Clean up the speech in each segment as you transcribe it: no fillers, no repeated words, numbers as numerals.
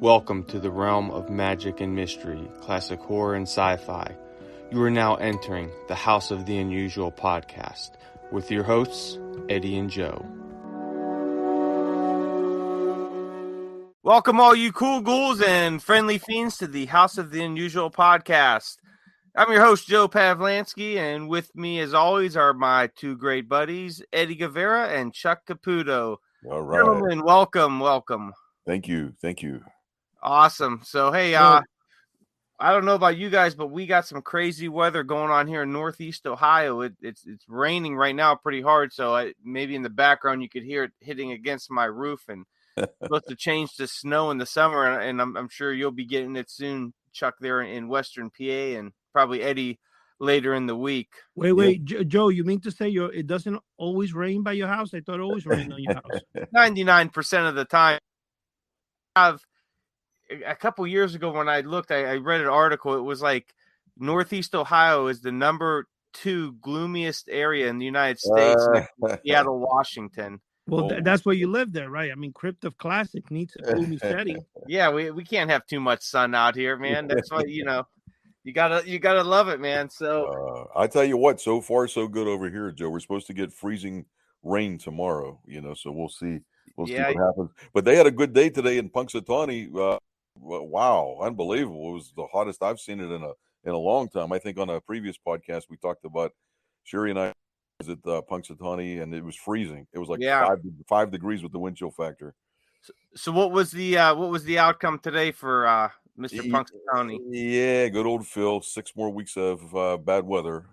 Welcome to the realm of magic and mystery, classic horror and sci-fi. You are now entering the House of the Unusual podcast with your hosts, Eddie and Joe. Welcome all you cool ghouls and friendly fiends to the House of the Unusual podcast. I'm your host, Joe Pavlansky, and with me as always are my two great buddies, Eddie Guevara and Chuck Caputo. All right. Gentlemen, welcome. Thank you. Awesome. So, hey, I don't know about you guys, but we got some crazy weather going on here in Northeast Ohio. It's raining right now pretty hard, so maybe in the background you could hear it hitting against my roof, and supposed to change to snow in the summer, and I'm sure you'll be getting it soon, Chuck, there in Western PA, and probably Eddie later in the week. Wait, Joe, you mean to say it doesn't always rain by your house? I thought it always rained on your house. 99% of the time. A couple years ago when I looked, I read an article. It was like Northeast Ohio is the number 2 gloomiest area in the United States, Seattle, Washington. Well, that's where you live there, right? I mean, Crypt of Classic needs a gloomy setting. Yeah, we can't have too much sun out here, man. That's why, you gotta love it, man. So I tell you what, so far so good over here, Joe. We're supposed to get freezing rain tomorrow, so we'll see. We'll see what happens. But they had a good day today in Punxsutawney. Wow, unbelievable! It was the hottest I've seen it in a long time. I think on a previous podcast we talked about Sherry and I was at Punxsutawney, and it was freezing. It was like 5 degrees with the wind chill factor. So what was the outcome today for Mr. Punxsutawney? Yeah, good old Phil. 6 more weeks of bad weather.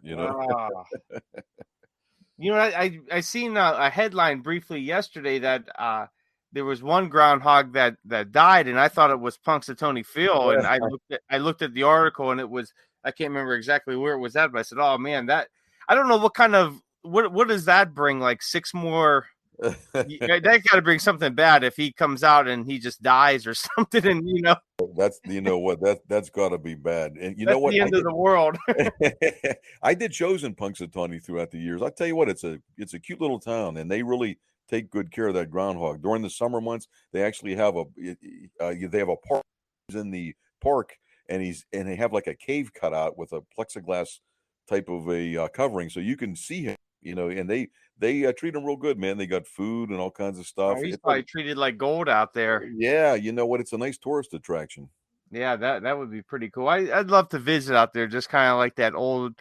I seen a headline briefly yesterday that there was one groundhog that died, and I thought it was Punxsutawney Phil. And I looked at the article, and it was, I can't remember exactly where it was at, but I said, "Oh man, that I don't know what does that bring? Like 6 more." That got to bring something bad if he comes out and he just dies or something. And that's that's got to be bad. And that's what? The end of the world. I did shows in Punxsutawney throughout the years. I tell you what, it's a cute little town, and they really take good care of that groundhog. During the summer months, they actually have they have a park in the park, and they have like a cave cut out with a plexiglass type of a covering, so you can see him. And they treat him real good, man. They got food and all kinds of stuff. Oh, he's probably treated like gold out there. Yeah, you know what? It's a nice tourist attraction. Yeah, that would be pretty cool. I'd love to visit out there, just kind of like that old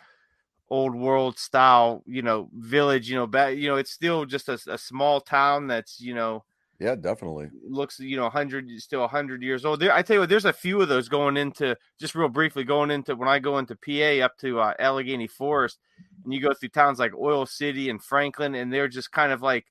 world style, village. It's still just a small town that's Yeah, definitely looks 100 years old. I tell you what, there's a few of those going into, just real briefly, when I go into PA up to Allegheny Forest, and you go through towns like Oil City and Franklin, and they're just kind of like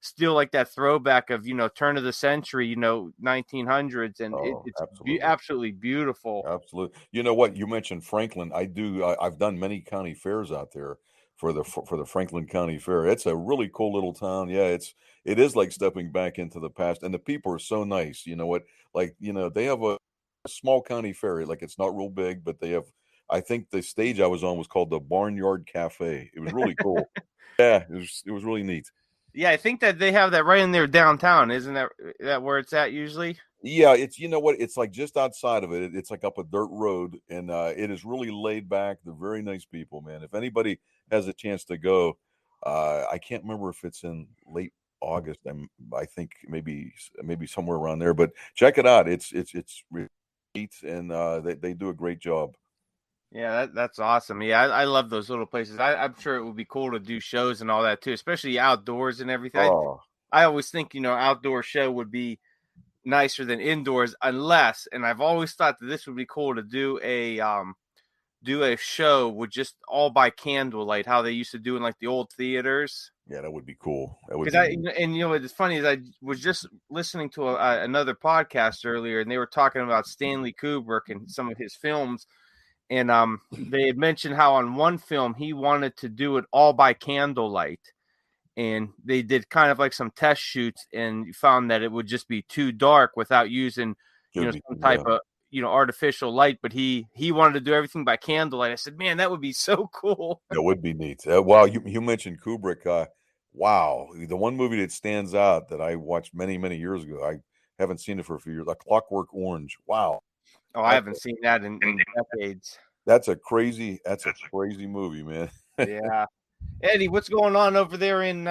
still like that throwback of turn of the century, 1900s, and it's absolutely beautiful. Absolutely. You know what, you mentioned Franklin. I've done many county fairs out there for the Franklin County Fair. It's a really cool little town. Yeah, it is like stepping back into the past, and the people are so nice. You know what? Like, they have a small county fair. Like, it's not real big, but they have, I think the stage I was on was called the Barnyard Cafe. It was really cool. Yeah, it was really neat. Yeah, I think that they have that right in there downtown. Isn't that where it's at usually? Yeah, it's, it's like just outside of it. It's like up a dirt road, and it is really laid back. They're very nice people, man. If anybody has a chance to go, I can't remember if it's in late August. I think maybe somewhere around there. But check it out. It's really neat, and they do a great job. Yeah, that's awesome. Yeah, I love those little places. I'm sure it would be cool to do shows and all that too, especially outdoors and everything. Oh. I always think outdoor show would be nicer than indoors, unless, and I've always thought that this would be cool to do a show with just all by candlelight, how they used to do in like the old theaters. Yeah, that would be cool. What's funny is I was just listening to another podcast earlier, and they were talking about Stanley Kubrick and some of his films. And they had mentioned how on one film he wanted to do it all by candlelight, and they did kind of like some test shoots, and found that it would just be too dark without using some type of artificial light. But he wanted to do everything by candlelight. I said, man, that would be so cool. That would be neat. Wow, you mentioned Kubrick. Wow, the one movie that stands out that I watched many years ago. Haven't seen it for a few years. A Clockwork Orange. Wow. Oh, I haven't seen that in decades. That's a crazy movie, man. Yeah. Eddie, what's going on over there in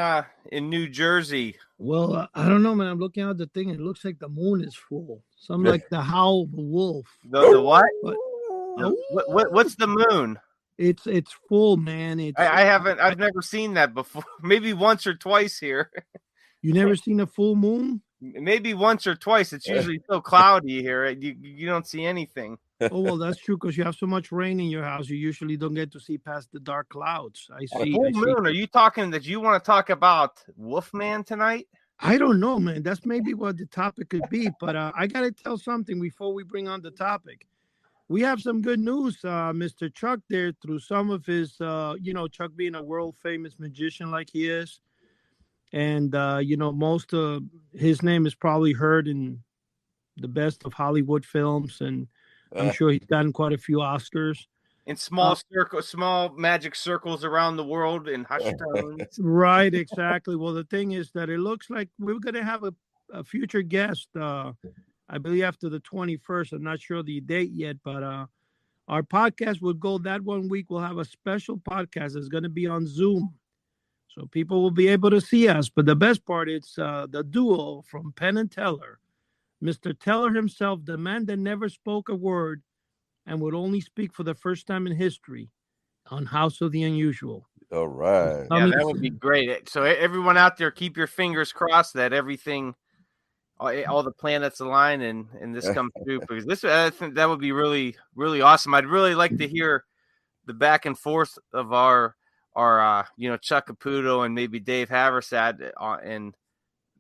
New Jersey? Well, I don't know, man. I'm looking at the thing. It looks like the moon is full. Something like the howl of a wolf. The what? But, What's the moon? it's full, man. I've never seen that before. Maybe once or twice here. You never seen a full moon? Maybe once or twice. It's usually so cloudy here. You don't see anything. Oh, well, that's true because you have so much rain in your house. You usually don't get to see past the dark clouds. I see. Full moon. Are you talking that you want to talk about Wolfman tonight? I don't know, man. That's maybe what the topic could be. But I got to tell something before we bring on the topic. We have some good news, Mr. Chuck, there through some of his, Chuck being a world famous magician like he is. And, most of his name is probably heard in the best of Hollywood films. And I'm sure he's gotten quite a few Oscars. In small magic circles around the world in hushed tones. Right, exactly. Well, the thing is that it looks like we're going to have a future guest, I believe after the 21st. I'm not sure the date yet, but our podcast will go that 1 week. We'll have a special podcast that's going to be on Zoom. So people will be able to see us. But the best part is the duo from Penn and Teller. Mr. Teller himself, the man that never spoke a word and would only speak for the first time in history on House of the Unusual. All right. Yeah, that would be great. So everyone out there, keep your fingers crossed that everything, all the planets align and this comes through, because I think that would be really, really awesome. I'd really like to hear the back and forth of our Chuck Caputo and maybe Dave Haversat and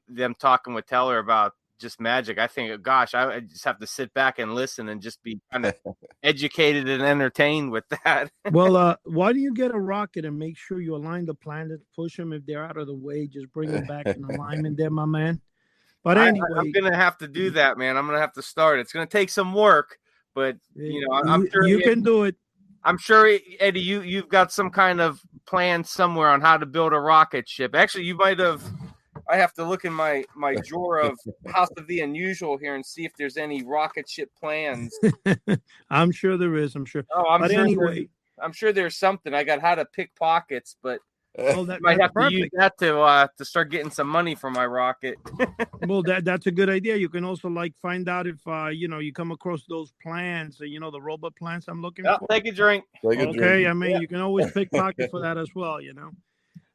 them talking with Teller about just magic. I think, gosh, I just have to sit back and listen and just be kind of educated and entertained with that. Well, why do you get a rocket and make sure you align the planets, push them if they're out of the way, just bring them back in alignment there, my man. But anyway, I'm going to have to do that, man. I'm going to have to start. It's going to take some work, but I'm sure you can do it. I'm sure, Eddie, you've got some kind of plan somewhere on how to build a rocket ship. Actually, you might have. I have to look in my drawer of House of the Unusual here and see if there's any rocket ship plans. I'm sure there is. I'm sure. Anyway, I'm sure there's something. I got how to pick pockets, but might have to use that to start getting some money for my rocket. Well, that's a good idea. You can also find out if you come across those plans, the robot plans I'm looking for. Take a drink. Okay, I mean, you can always pick pockets for that as well.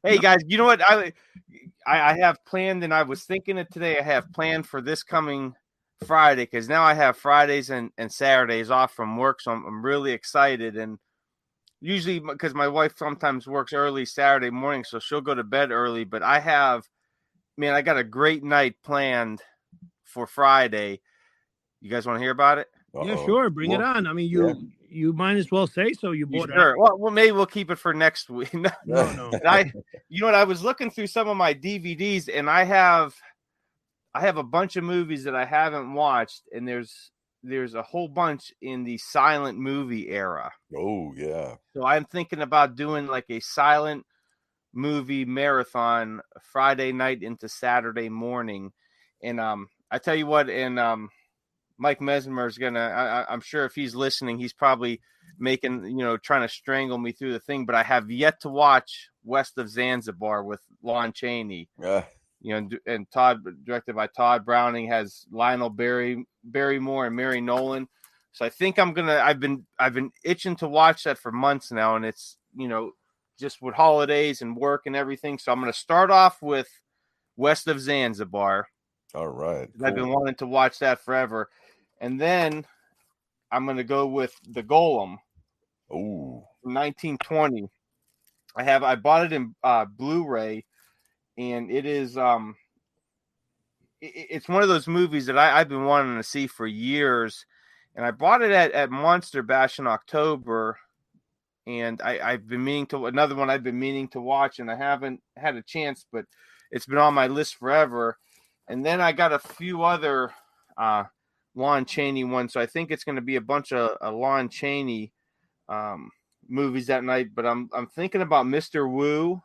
Hey guys, you know what I have planned, and I was thinking it today. I have planned for this coming Friday, because now I have Fridays and Saturdays off from work, so I'm really excited. And usually, because my wife sometimes works early Saturday morning, so she'll go to bed early. But I got a great night planned for Friday. You guys want to hear about it? Yeah, sure. Bring it on. I mean, you might as well say so. You bought it. Well, maybe we'll keep it for next week. No. You know what? I was looking through some of my DVDs, and I have a bunch of movies that I haven't watched, and there's a whole bunch in the silent movie era. Oh yeah. So I'm thinking about doing like a silent movie marathon Friday night into Saturday morning, and I tell you what, and Mike Mesmer is I'm sure if he's listening, he's probably trying to strangle me through the thing, but I have yet to watch West of Zanzibar with Lon Chaney. Yeah. And directed by Todd Browning, has Lionel Barrymore and Mary Nolan. So I think I've been itching to watch that for months now, and it's, just with holidays and work and everything. So I'm going to start off with West of Zanzibar. All right. Cool. I've been wanting to watch that forever. And then I'm going to go with The Golem. Oh. 1920. I bought it in Blu-ray, and it is it's one of those movies that I've been wanting to see for years. And I bought it at Monster Bash in October, and I've been meaning to watch, and I haven't had a chance, but it's been on my list forever. And then I got a few other Lon Chaney ones, so I think it's going to be a bunch of Lon Chaney movies that night. But I'm thinking about Mr. Wu,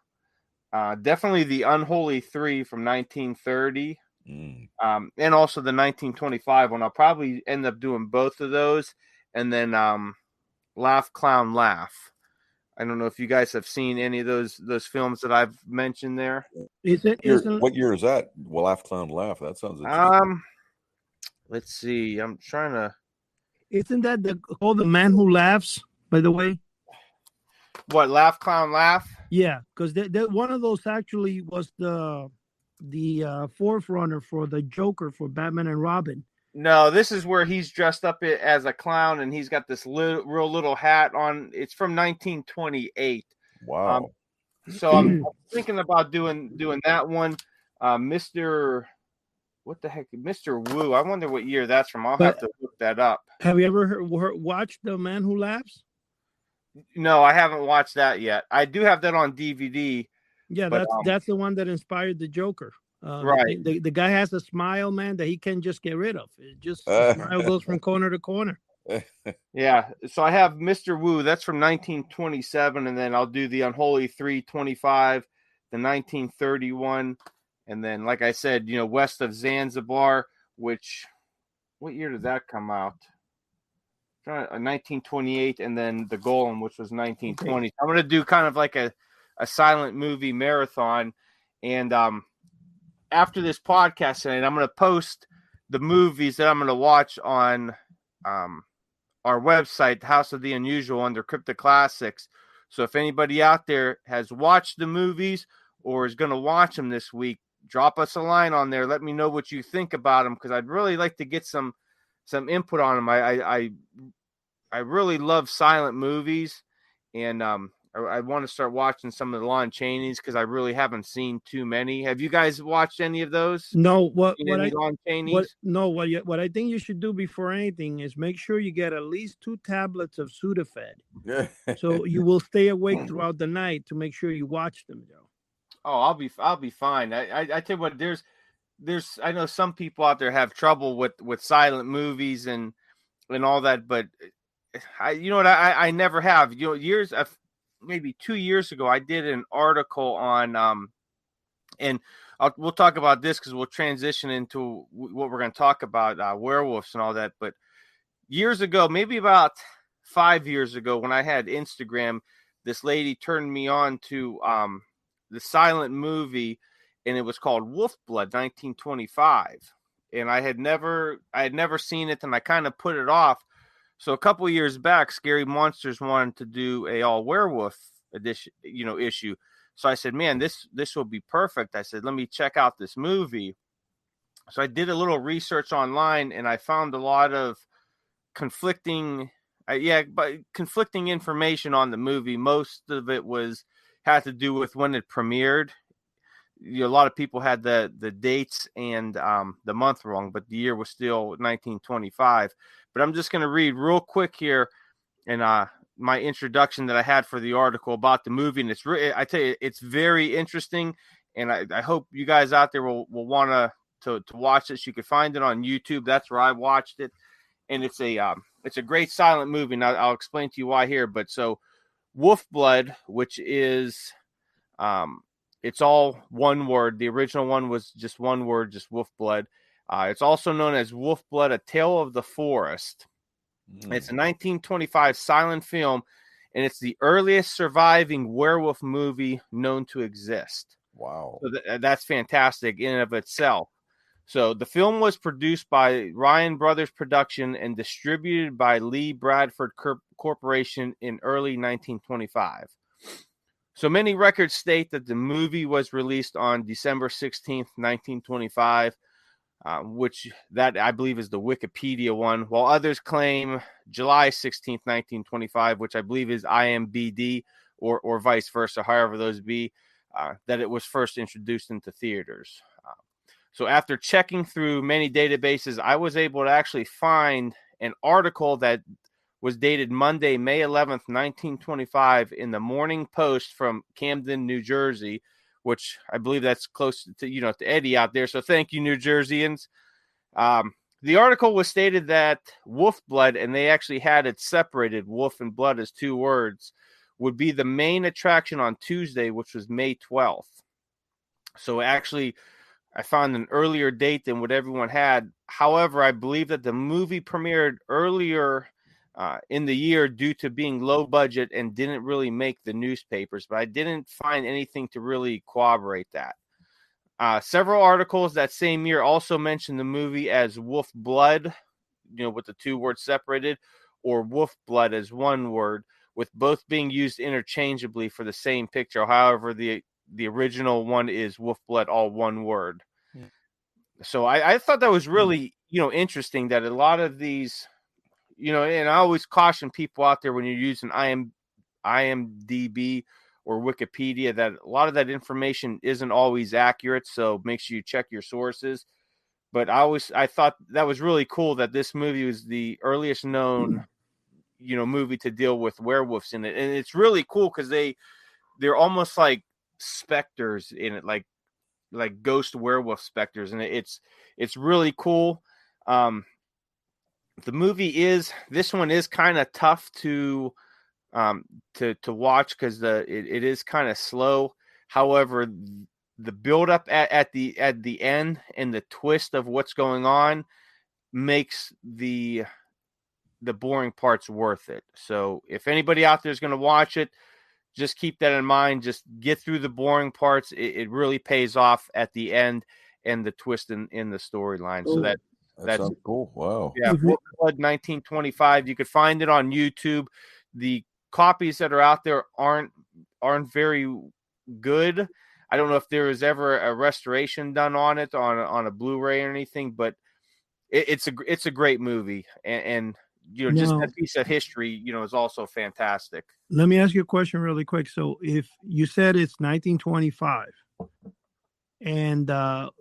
definitely The Unholy Three from 1930. And also the 1925 one. I'll probably end up doing both of those, and then Laugh Clown Laugh. I don't know if you guys have seen any of those films that I've mentioned there. What year is that? Well, Laugh Clown Laugh. That sounds interesting. Let's see. I'm trying to. Isn't that called The Man Who Laughs? By the way. What, Laugh Clown Laugh? Yeah, because one of those actually was the forerunner for the Joker for Batman and Robin. No, this is where he's dressed up as a clown and he's got this real little hat on. It's from 1928. Wow. So I'm thinking about doing that one. Mr. What the heck? Mr. Wu. I wonder what year that's from. I'll have to look that up. Have you ever watched The Man Who Laughs? No, I haven't watched that yet. I do have that on DVD. Yeah, that's the one that inspired the Joker. Right. The guy has a smile, man, that he can't just get rid of. It just the smile goes from corner to corner. Yeah. So I have Mr. Wu. That's from 1927, and then I'll do the Unholy 325, the 1931, and then, like I said, West of Zanzibar. Which, what year did that come out? 1928, and then the Golem, which was 1920. I'm going to do kind of like a silent movie marathon, and after this podcast tonight, I'm going to post the movies that I'm going to watch on our website, House of the Unusual, under Crypto Classics. So if anybody out there has watched the movies or is going to watch them this week, drop us a line on there. Let me know what you think about them, because I'd really like to get some input on them. I really love silent movies, and I want to start watching some of the Lon Chaney's, because I really haven't seen too many. Have you guys watched any of those? No. What I think you should do before anything is make sure you get at least 2 tablets of Sudafed, so you will stay awake throughout the night to make sure you watch them, Joe. Oh, I'll be fine. I tell you what, there's I know some people out there have trouble with silent movies and all that, but I never have. Years of maybe 2 years ago, I did an article on and we'll talk about this because we'll transition into what we're going to talk about, werewolves and all that. But years ago, maybe about 5 years ago, when I had Instagram, this lady turned me on to the silent movie, and it was called Wolfblood 1925. And I had never seen it, and I kind of put it off. So a couple of years back, Scary Monsters wanted to do a all werewolf edition, issue. So I said, man, this will be perfect. I said, let me check out this movie. So I did a little research online, and I found a lot of conflicting information on the movie. Most of it had to do with when it premiered. A lot of people had the dates and the month wrong, but the year was still 1925. But I'm just going to read real quick here, and my introduction that I had for the article about the movie, and I tell you, it's very interesting, and I hope you guys out there will want to watch this. You can find it on YouTube. That's where I watched it, and it's a great silent movie. Now I'll explain to you why here. But so Wolfblood, which is it's all one word. The original one was just one word, just Wolfblood. It's also known as Wolfblood, A Tale of the Forest. It's a 1925 silent film, and it's the earliest surviving werewolf movie known to exist. Wow. So that's fantastic in and of itself. So the film was produced by Ryan Brothers Production and distributed by Lee Bradford Corporation in early 1925. So many records state that the movie was released on December 16th, 1925. Which that I believe is the Wikipedia one, while others claim July 16th, 1925, which I believe is IMBD or vice versa, however those be, that it was first introduced into theaters. So after checking through many databases, I was able to actually find an article that was dated Monday, May 11th, 1925 in the Morning Post from Camden, New Jersey, which I believe that's close to, to Eddie out there. So thank you, New Jerseyans. The article was stated that Wolfblood, and they actually had it separated, wolf and blood as 2 words, would be the main attraction on Tuesday, which was May 12th. So actually, I found an earlier date than what everyone had. However, I believe that the movie premiered earlier in the year due to being low budget and didn't really make the newspapers, but I didn't find anything to really corroborate that. Several articles that same year also mentioned the movie as Wolf Blood, with the two words separated, or Wolf Blood as one word, with both being used interchangeably for the same picture. However, the original one is Wolf Blood, all one word. So I thought that was really, interesting that a lot of these, and I always caution people out there when you're using IMDb or Wikipedia that a lot of that information isn't always accurate. So make sure you check your sources. But I thought that was really cool that this movie was the earliest known, movie to deal with werewolves in it. And it's really cool because they're almost like specters in it, like ghost werewolf specters, and it's really cool. The movie this one is kind of tough to watch because it is kind of slow. However, the build up at the end and the twist of what's going on makes the boring parts worth it. So if anybody out there is going to watch it, just keep that in mind. Just get through the boring parts. It really pays off at the end and the twist in the storyline. So that's sounds cool. Wow. Yeah, Wolf Blood 1925. You could find it on YouTube. The copies that are out there aren't very good. I don't know if there was ever a restoration done on it on a Blu-ray or anything, but it's a great movie, and just that piece of history, is also fantastic. Let me ask you a question really quick. So if you said it's 1925, and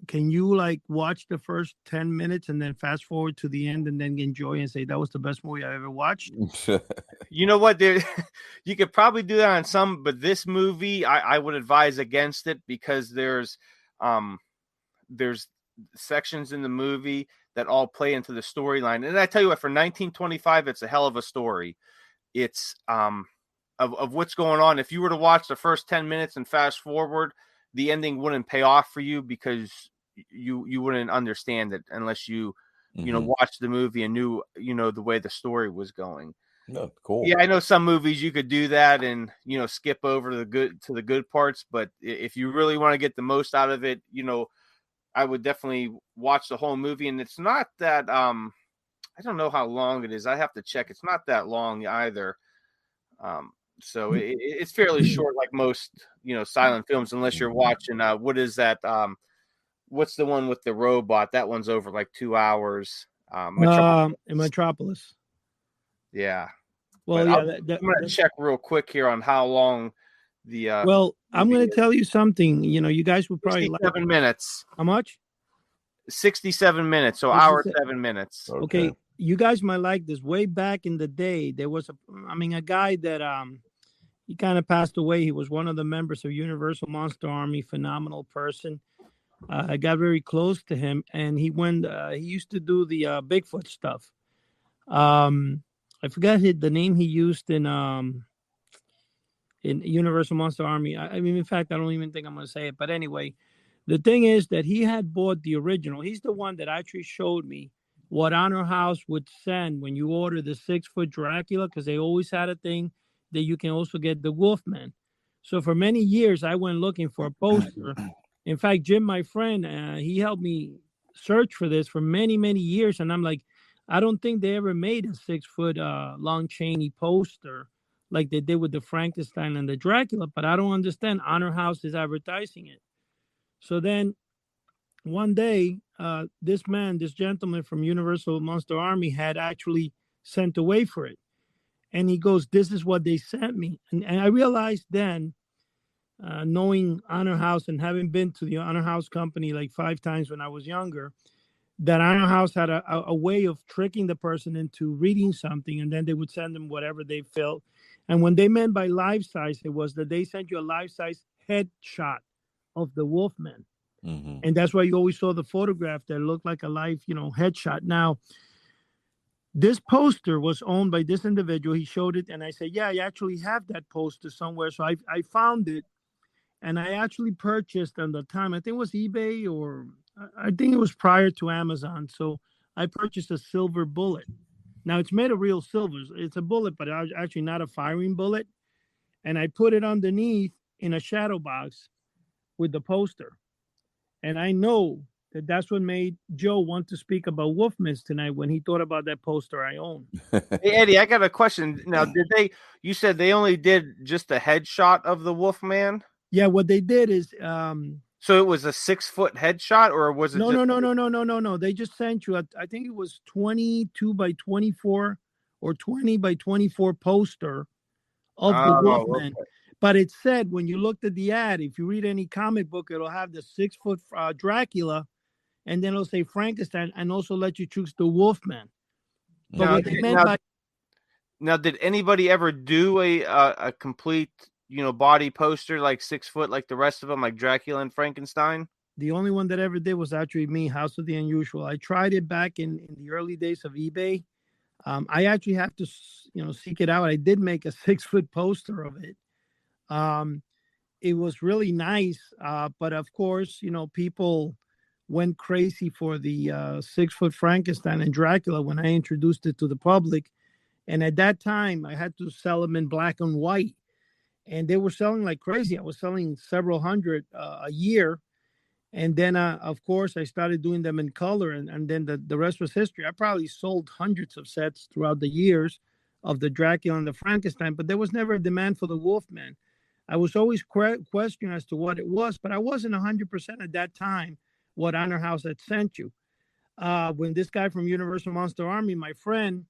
can you watch the first 10 minutes and then fast forward to the end and then enjoy and say that was the best movie I ever watched? You know what? You could probably do that on some, but this movie, I would advise against it because there's sections in the movie that all play into the storyline. And I tell you what, for 1925, it's a hell of a story. It's of what's going on. If you were to watch the first 10 minutes and fast forward, the ending wouldn't pay off for you because you wouldn't understand it unless you watched the movie and knew the way the story was going. No, cool. Yeah, I know some movies you could do that and skip over the good parts, but if you really want to get the most out of it, I would definitely watch the whole movie. And it's not that I don't know how long it is. I have to check. It's not that long either. So it's fairly short, like most silent films, unless you're watching what is that? What's the one with the robot? That one's over like 2 hours. Metropolis. Yeah. Well, but yeah, I'm gonna check real quick here on how long the. I'm going to tell you something. You guys would probably 67 minutes. How much? 67 minutes. So hour 7 minutes. Okay. You guys might like this. Way back in the day, there was a guy that he kind of passed away. He was one of the members of Universal Monster Army. Phenomenal person. I got very close to him, and he used to do the Bigfoot stuff. I forgot the name he used in Universal Monster Army. In fact, I don't even think I'm going to say it. But anyway, the thing is that he had bought the original. He's the one that actually showed me what Honor House would send when you order the 6-foot Dracula, because they always had a thing that you can also get the Wolfman. So for many years, I went looking for a poster. In fact, Jim, my friend, he helped me search for this for many, many years. And I'm like, I don't think they ever made a 6-foot Lon Chaney poster like they did with the Frankenstein and the Dracula, but I don't understand. Honor House is advertising it. So then one day, this gentleman from Universal Monster Army had actually sent away for it. And he goes, this is what they sent me. And I realized then, knowing Honor House and having been to the Honor House company like 5 times when I was younger, that Honor House had a way of tricking the person into reading something, and then they would send them whatever they felt. And when they meant by life size, it was that they sent you a life size headshot of the Wolfman. Mm-hmm. And that's why you always saw the photograph that looked like a live, headshot. Now, this poster was owned by this individual. He showed it, and I said, yeah, I actually have that poster somewhere. So I found it, and I actually purchased at the time. I think it was eBay, or I think it was prior to Amazon. So I purchased a silver bullet. Now it's made of real silver. It's a bullet, but actually not a firing bullet. And I put it underneath in a shadow box with the poster. And I know that that's what made Joe want to speak about Wolfmans tonight when he thought about that poster I own. Hey, Eddie, I got a question. Now, you said they only did just a headshot of the Wolfman? Yeah, what they did is so it was a 6-foot headshot, or was it no. They just sent you I think it was 22 by 24 or 20 by 24 poster of the Wolfman. Okay. But it said, when you looked at the ad, if you read any comic book, it'll have the 6-foot Dracula, and then it'll say Frankenstein, and also let you choose the Wolfman. But what they meant by now, did anybody ever do a complete, body poster like 6 foot like the rest of them, like Dracula and Frankenstein? The only one that ever did was actually me, House of the Unusual. I tried it back in the early days of eBay. I actually have to, seek it out. I did make a 6-foot poster of it. It was really nice. But of course, people went crazy for the 6-foot Frankenstein and Dracula when I introduced it to the public. And at that time, I had to sell them in black and white. And they were selling like crazy. I was selling several hundred a year. And then, of course, I started doing them in color. And then the rest was history. I probably sold hundreds of sets throughout the years of the Dracula and the Frankenstein. But there was never a demand for the Wolfman. I was always questioned as to what it was. But I wasn't 100% at that time what Honor House had sent you. When this guy from Universal Monster Army, my friend,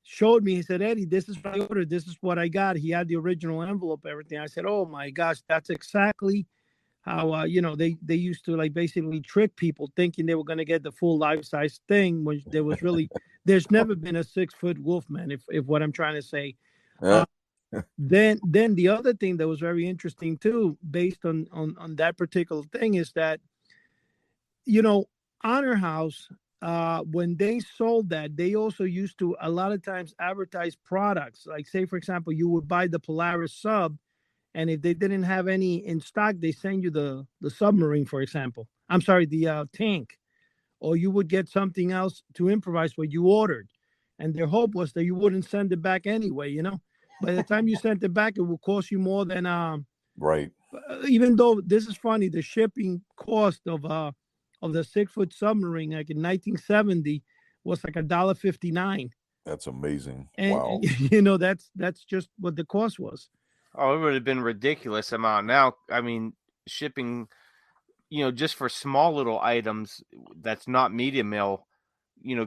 showed me, he said, Eddie, this is what I ordered. This is what I got. He had the original envelope, everything. I said, oh my gosh, that's exactly how, they used to like basically trick people thinking they were going to get the full life-size thing, when there was really, there's never been a 6-foot Wolfman, if what I'm trying to say. Then the other thing that was very interesting too, based on that particular thing, is that, Honor House, when they sold that, they also used to a lot of times advertise products. Like, say, for example, you would buy the Polaris sub, and if they didn't have any in stock, they send you the submarine, for example. I'm sorry, the tank. Or you would get something else to improvise what you ordered. And their hope was that you wouldn't send it back anyway, By the time you sent it back, it will cost you more than right. Even though this is funny, the shipping cost of the 6-foot submarine, like in 1970, was like $1.59. That's amazing. And, wow. That's just what the cost was. Oh, it would have been a ridiculous amount. Now, I mean, shipping, just for small little items that's not media mail,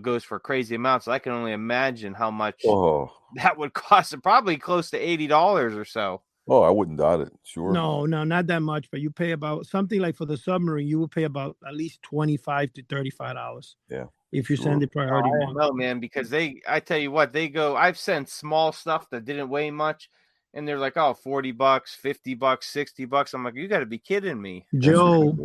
goes for crazy amounts. I can only imagine how much that would cost. Probably close to $80 or so. Oh, I wouldn't doubt it. Sure. No, not that much. But you pay about something like for the submarine, you will pay about at least $25 to $35. Yeah. If you send it priority. I don't know, man, because I tell you what, I've sent small stuff that didn't weigh much, and they're like, oh, $40, $50, $60. I'm like, you got to be kidding me. Joe,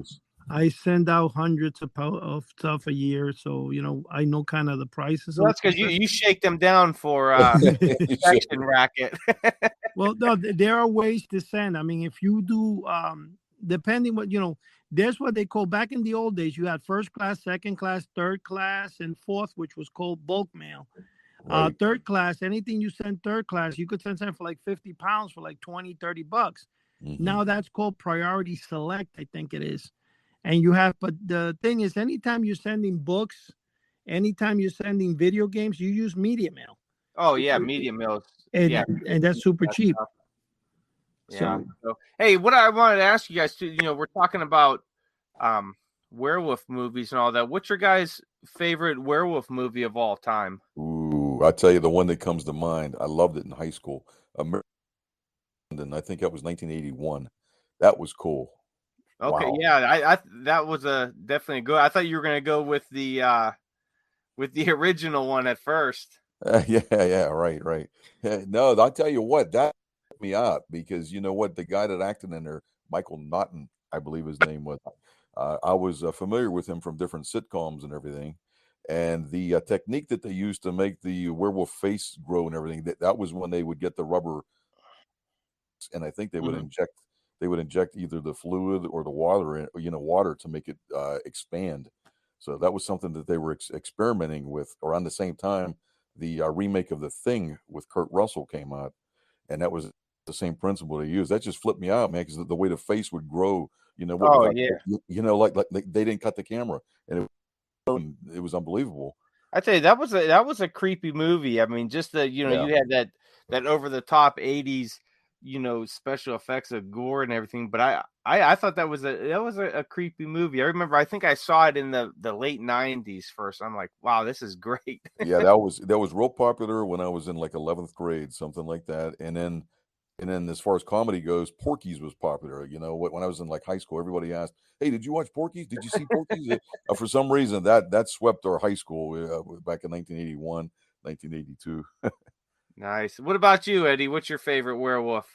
I send out hundreds of stuff a year, so I know kind of the prices. Well, that's because you shake them down for section racket. Well, no, there are ways to send. I mean, if you do, depending what there's what they call, back in the old days, you had first class, second class, third class, and fourth, which was called bulk mail. Right. Third class, anything you send third class, you could send for like 50 pounds for like $20-$30. Mm-hmm. Now that's called priority select, I think it is. And but the thing is, anytime you're sending books, anytime you're sending video games, you use media mail. Oh yeah, media mail. And that's super cheap. Yeah. So, hey, what I wanted to ask you guys too, we're talking about werewolf movies and all that. What's your guys' favorite werewolf movie of all time? Ooh, I tell you, the one that comes to mind. I loved it in high school. And I think that was 1981. That was cool. Okay, wow. Yeah, I that was definitely good. I thought you were going to go with the original one at first. Yeah, right. No, I'll tell you what, that put me up, because you know what, the guy that acted in there, Michael Naughton, I believe his name was. I was familiar with him from different sitcoms and everything, and the technique that they used to make the werewolf face grow and everything, that was when they would get the rubber, and I think they would inject they would inject either the fluid or the water, water to make it expand. So that was something that they were experimenting with. Around the same time, the remake of The Thing with Kurt Russell came out, and that was the same principle they used. That just flipped me out, man, because the way the face would grow, Oh yeah. like they didn't cut the camera, and it was unbelievable. I tell you, that was a creepy movie. I mean, just the you had that over the top 80s, special effects of gore and everything. But I thought that was a creepy movie. I remember, I think I saw it in the late 90s first. I'm like, wow, this is great. Yeah, that was real popular when I was in like 11th grade, something like that. And then as far as comedy goes, Porky's was popular. When I was in like high school, everybody asked, "Hey, did you watch Porky's? Did you see Porky's?" For some reason, that swept our high school back in 1981, 1982. Nice. What about you, Eddie? What's your favorite werewolf?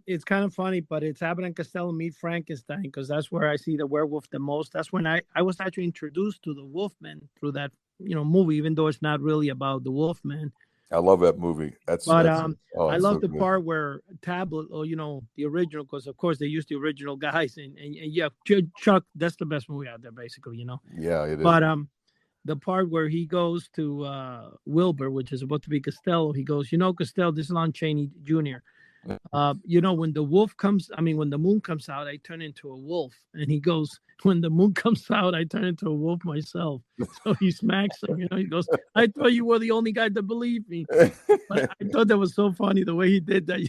It's kind of funny, but it's Abbott and Costello meet Frankenstein, because that's where I see the werewolf the most. That's when I was actually introduced to the Wolfman through that movie, even though it's not really about the Wolfman. I love that movie. I love the part where Tablet, or the original, because of course they used the original guys, and yeah, Chuck. That's the best movie out there, basically. Yeah, it is. But the part where he goes to Wilbur, which is about to be Costello, he goes, Costello, this is Lon Chaney Jr. When the moon comes out, I turn into a wolf. And he goes, when the moon comes out, I turn into a wolf myself. So he smacks him, he goes, I thought you were the only guy to believe me. But I thought that was so funny the way he did that.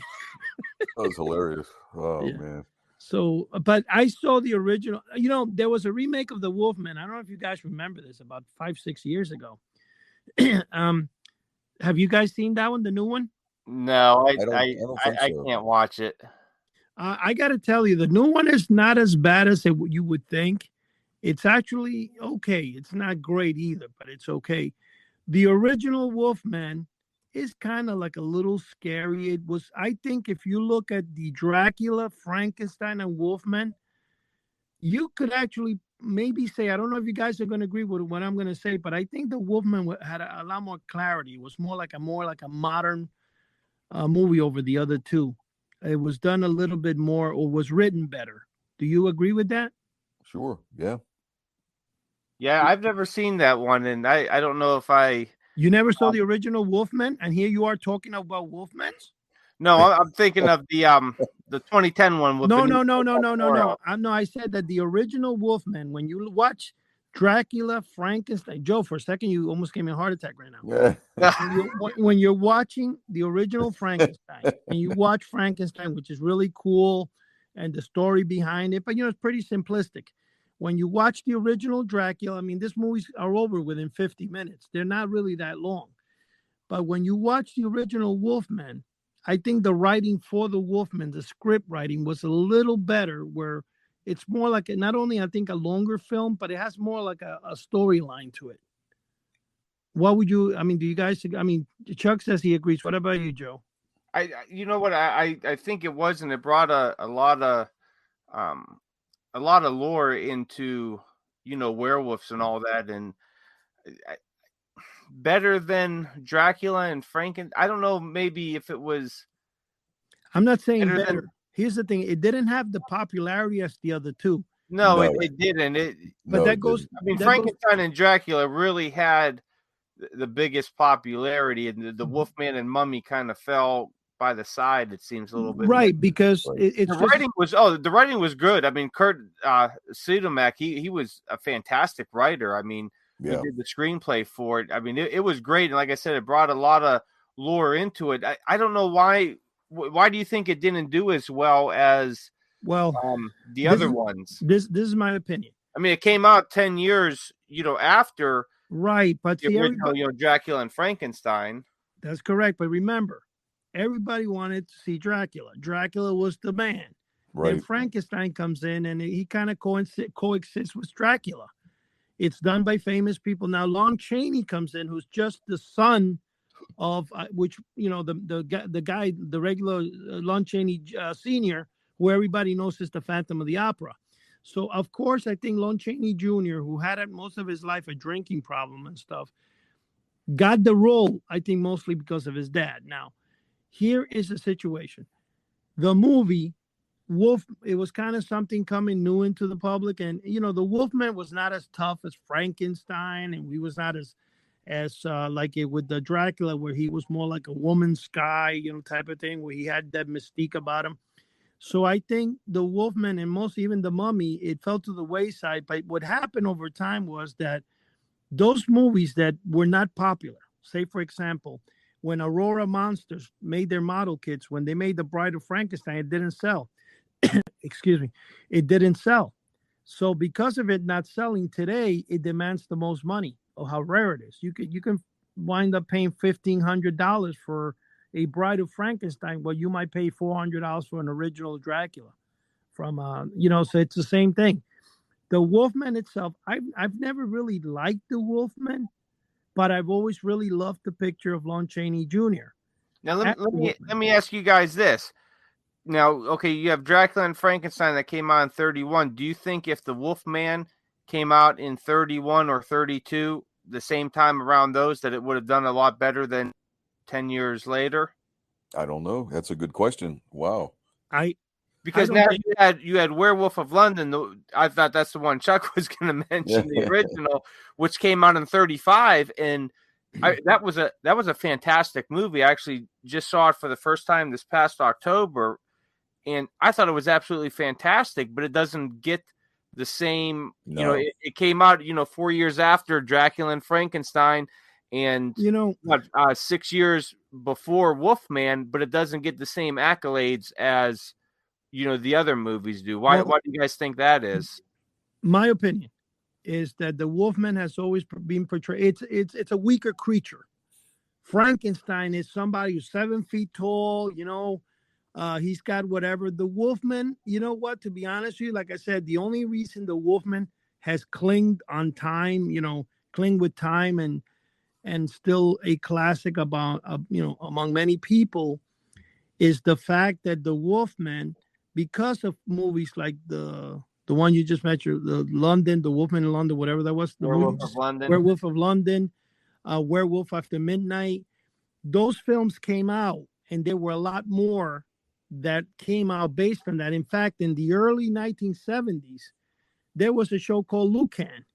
That was hilarious. Oh, yeah. Man. So, but I saw the original, there was a remake of The Wolfman. I don't know if you guys remember this, about 5-6 years ago. Have you guys seen that one, the new one? No, I can't watch it. I got to tell you, the new one is not as bad as you would think. It's actually okay. It's not great either, but it's okay. The original Wolfman is kind of like a little scary. It was, I think, if you look at the Dracula, Frankenstein, and Wolfman, you could actually maybe say, I don't know if you guys are going to agree with what I'm going to say, but I think the Wolfman had a lot more clarity. It was more like a modern movie over the other two. It was done a little bit more, or was written better. Do you agree with that? Sure. Yeah. Yeah, I've never seen that one, and I don't know if You never saw the original Wolfman, and here you are talking about Wolfmans? No, I'm thinking of the 2010 one. With No. No, I said that the original Wolfman, when you watch Dracula, Frankenstein, Joe, for a second, you almost gave me a heart attack right now. Yeah. when you're watching the original Frankenstein, and you watch Frankenstein, which is really cool, and the story behind it, but it's pretty simplistic. When you watch the original Dracula, these movies are over within 50 minutes. They're not really that long. But when you watch the original Wolfman, I think the writing for the Wolfman, the script writing, was a little better, where it's more like not only, I think, a longer film, but it has more like a storyline to it. What would you, do you guys, Chuck says he agrees. What about you, Joe? You know what? I think it was, and it brought a lot of lore into, werewolves and all that. And better than Dracula and Franken. I don't know, maybe if it was. I'm not saying better. Here's the thing: it didn't have the popularity as the other two. No, it didn't. Frankenstein and Dracula really had the biggest popularity, and the Wolfman and Mummy kind of fell by the side. It seems a little bit, right? Because the writing was good. Kurt Siodmak, he was a fantastic writer. He did the screenplay for it. It was great, and like I said, it brought a lot of lore into it. I don't know why. Why do you think it didn't do as well as the other ones? This is my opinion. It came out 10 years, after, right? But the original, Dracula and Frankenstein. That's correct. But remember, everybody wanted to see Dracula. Dracula was the man. Right. Then Frankenstein comes in, and he kind of coexists with Dracula. It's done by famous people. Now, Lon Chaney comes in, who's just the son of which the guy, the regular Lon Chaney Sr., who everybody knows is the Phantom of the Opera. So of course, I think Lon Chaney Jr., who had most of his life a drinking problem and stuff, got the role, I think, mostly because of his dad. Now, here is the situation: the movie it was kind of something coming new into the public. And, the Wolfman was not as tough as Frankenstein. And we was not as like it with the Dracula, where he was more like a woman's guy, type of thing, where he had that mystique about him. So I think the Wolfman and most even the Mummy, it fell to the wayside. But what happened over time was that those movies that were not popular, say, for example, when Aurora Monsters made their model kits, when they made The Bride of Frankenstein, it didn't sell. Excuse me. It didn't sell. So because of it not selling today, it demands the most money. Oh, how rare it is. You can wind up paying $1,500 for a Bride of Frankenstein, well, you might pay $400 for an original Dracula from, so it's the same thing. The Wolfman itself, I've never really liked the Wolfman, but I've always really loved the picture of Lon Chaney Jr. Now, let me ask you guys this. Now, okay, you have Dracula and Frankenstein that came out in 31. Do you think if the Wolfman came out in 31 or 32, the same time around those, that it would have done a lot better than 10 years later? I don't know. That's a good question. Wow. Because now you had Werewolf of London. I thought that's the one Chuck was going to mention, the original, which came out in 35, and that was a fantastic movie. I actually just saw it for the first time this past October, and I thought it was absolutely fantastic. But it doesn't get the same. No. It came out 4 years after Dracula and Frankenstein, and 6 years before Wolfman, but it doesn't get the same accolades as the other movies do. Why do you guys think that is? My opinion is that the Wolfman has always been portrayed. It's a weaker creature. Frankenstein is somebody who's 7 feet tall. He's got whatever. The Wolfman, to be honest with you, like I said, the only reason the Wolfman has clinged on time, clinged with time and still a classic about, among many people, is the fact that the Wolfman, because of movies like the one you just mentioned, the London, the Wolfman in London, whatever that was, Werewolf of London, Werewolf After Midnight, those films came out, and there were a lot more that came out based on that. In fact, in the early 1970s, there was a show called Lucan.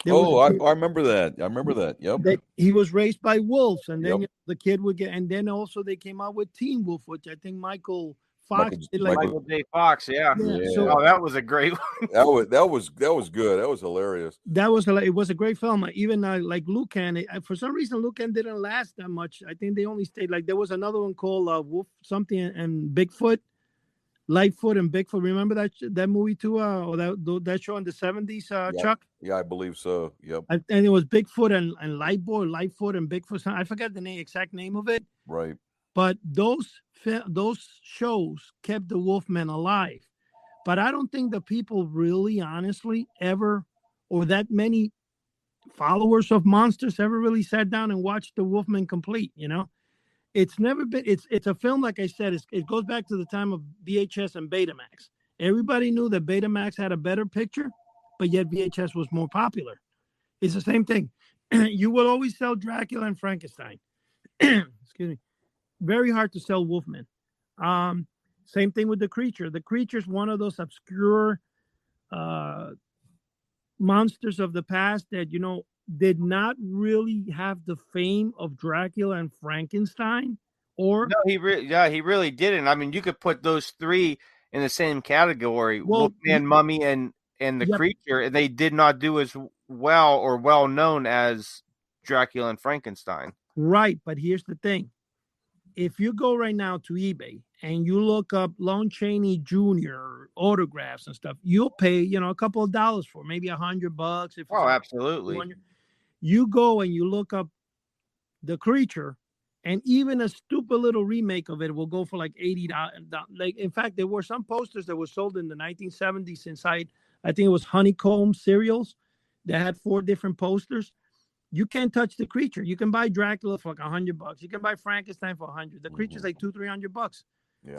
I remember that. Yep. He was raised by wolves, and then the kid would get, and then also they came out with Teen Wolf, which I think Michael Fox did. Michael J. Fox, yeah. So that was a great one. That was good. That was hilarious. It was a great film. Even like Lucan, for some reason Lucan didn't last that much. I think they only stayed there was another one called Wolf something and Bigfoot. Lightfoot and Bigfoot. Remember that movie too? Or that show in the 70s, Chuck? Yeah, I believe so. Yep. And it was Bigfoot and Lightfoot and Bigfoot. I forgot the exact name of it. Right. But those shows kept the Wolfman alive. But I don't think the people really, honestly, ever, or that many followers of monsters ever really sat down and watched the Wolfman complete. It's never been. It's a film, like I said. It goes back to the time of VHS and Betamax. Everybody knew that Betamax had a better picture, but yet VHS was more popular. It's the same thing. You will always sell Dracula and Frankenstein. Excuse me. Very hard to sell Wolfman. Same thing with the creature. The creature's one of those obscure monsters of the past that did not really have the fame of Dracula and Frankenstein. Or no, he really didn't. I mean, you could put those three in the same category: Wolfman, Mummy, and the creature, and they did not do as well or well known as Dracula and Frankenstein. Right, but here's the thing: if you go right now to eBay and you look up Lon Chaney Jr. autographs and stuff, you'll pay a couple of dollars for maybe $100. Absolutely. You go and you look up the creature, and even a stupid little remake of it will go for like $80. Like, in fact, there were some posters that were sold in the 1970s inside, I think it was Honeycomb cereals that had 4 different posters. You can't touch the creature. You can buy Dracula for like $100. You can buy Frankenstein for $100. The creature's like $200-$300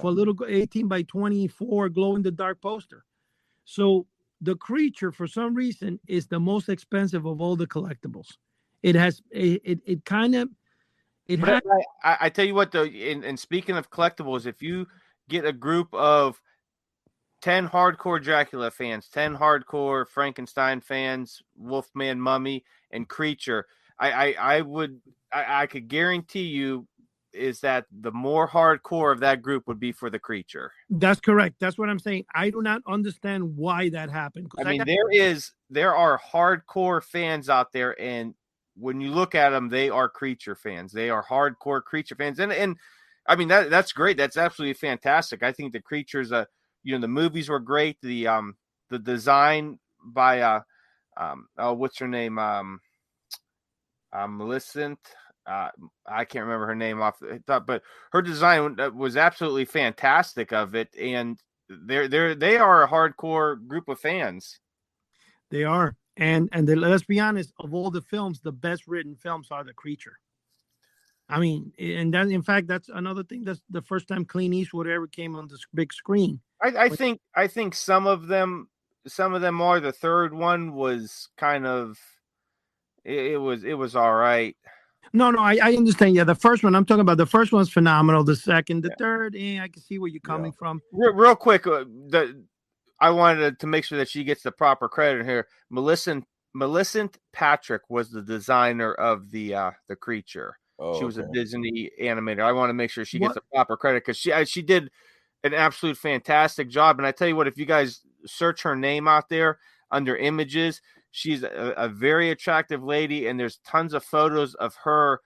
for a little 18 by 24 glow in the dark poster. So the creature, for some reason, is the most expensive of all the collectibles. It has I tell you what, though, and speaking of collectibles, if you get a group of 10 hardcore Dracula fans, 10 hardcore Frankenstein fans, Wolfman, Mummy, and Creature. I could guarantee you is that the more hardcore of that group would be for the Creature. That's correct. That's what I'm saying. I do not understand why that happened. I mean, there are hardcore fans out there, and when you look at them, they are Creature fans. They are hardcore Creature fans, and I mean that's great. That's absolutely fantastic. I think the Creatures, the movies were great. The design by what's her name? Millicent. I can't remember her name off the top, but her design was absolutely fantastic of it, and they are a hardcore group of fans. They are, and let's be honest, of all the films, the best written films are the Creature. I mean, and that, in fact, that's another thing. That's the first time Clint Eastwood ever came on the big screen. I think some of them are. The third one was kind of it was all right. No, I understand. Yeah, the first one I'm talking about. The first one's phenomenal. The second, the third, I can see where you're coming from. Real quick, I wanted to make sure that she gets the proper credit here. Millicent Patrick was the designer of the Creature. Oh, she was a Disney animator. I want to make sure she gets the proper credit because she did an absolute fantastic job. And I tell you what, if you guys search her name out there under images, she's a very attractive lady, and there's tons of photos of her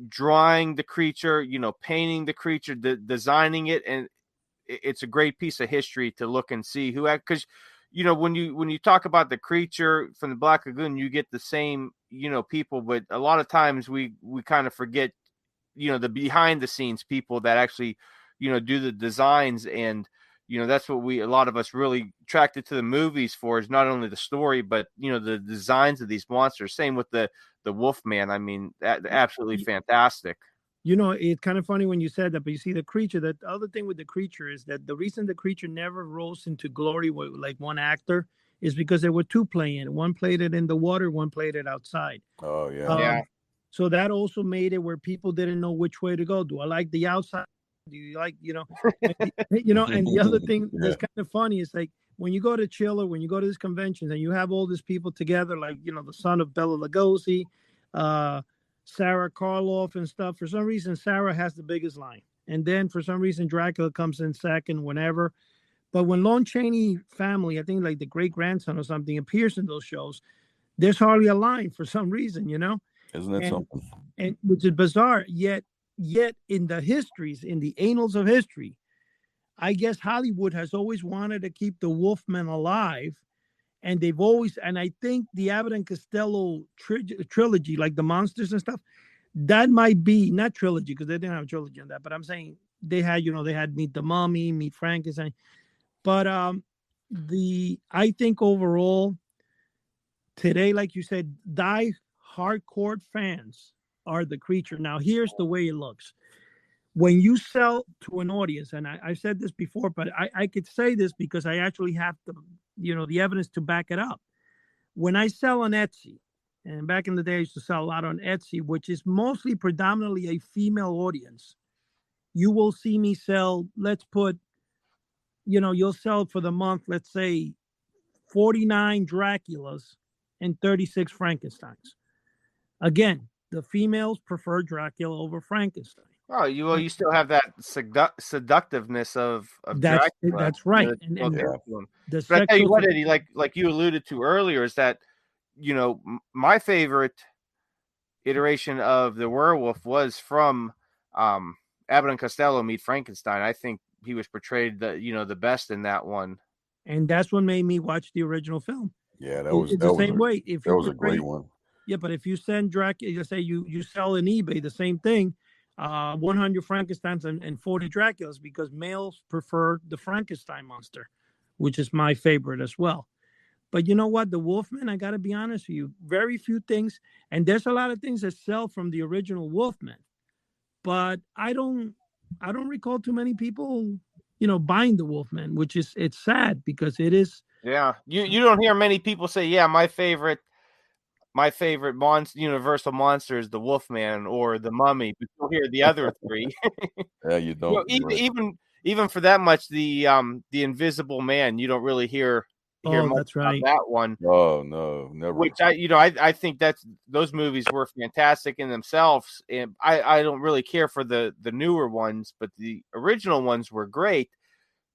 drawing the Creature, painting the Creature, designing it, and it's a great piece of history to look and see who had, because when you talk about the Creature from the Black Lagoon, you get the same people, but a lot of times we kind of forget the behind the scenes people that actually do the designs, and that's what a lot of us really attracted to the movies for, is not only the story, but the designs of these monsters. Same with the Wolfman. I mean, absolutely fantastic. It's kind of funny when you said that, but you see the Creature, that the other thing with the Creature is that the reason the Creature never rose into glory with like one actor is because there were two playing. One played it in the water, one played it outside. Oh, yeah. So that also made it where people didn't know which way to go. Do I like the outside? Do you like, and the other thing that's kind of funny is like when you go to Chile, when you go to these conventions and you have all these people together, like, the son of Bela Lugosi, Sarah Karloff and stuff. For some reason, Sarah has the biggest line. And then for some reason, Dracula comes in second whenever. But when Lon Chaney family, I think like the great grandson or something, appears in those shows, there's hardly a line for some reason, Isn't it something? And which is bizarre. Yet in the histories, in the annals of history, I guess Hollywood has always wanted to keep the Wolfman alive. And they've always, and I think the Abbott and Costello trilogy, like the monsters and stuff, that might be, not trilogy, because they didn't have a trilogy on that, but I'm saying they had, they had Meet the Mummy, Meet Frankenstein. But I think overall, today, like you said, die hardcore fans are the Creature. Now, here's the way it looks. When you sell to an audience, and I've said this before, but I could say this because I actually have the evidence to back it up. When I sell on Etsy, and back in the day, I used to sell a lot on Etsy, which is mostly predominantly a female audience. You will see me sell, let's put, you'll sell for the month, let's say 49 Draculas and 36 Frankensteins. Again, the females prefer Dracula over Frankenstein. Oh, you still have that seductiveness of Dracula. That's right. But I tell you what, Eddie, like you alluded to earlier, is that my favorite iteration of the werewolf was from Abbott and Costello Meet Frankenstein. I think he was portrayed the best in that one, and that's what made me watch the original film. Yeah, that was the same way. If that was a great one. Yeah, but if you send Dracula, say you sell on eBay the same thing. 100 Frankensteins and 40 Draculas, because males prefer the Frankenstein monster, which is my favorite as well. But you know what? The Wolfman, I got to be honest with you, very few things. And there's a lot of things that sell from the original Wolfman. But I don't recall too many people, buying the Wolfman, which is, it's sad because it is. Yeah. You don't hear many people say, yeah, my favorite universal monster is the Wolfman or the Mummy. But you'll hear the other three. Yeah, you don't. even for that much, the Invisible Man, you don't really hear much that's about right. that one. Oh no, never. Which I think those movies were fantastic in themselves, and I don't really care for the newer ones, but the original ones were great.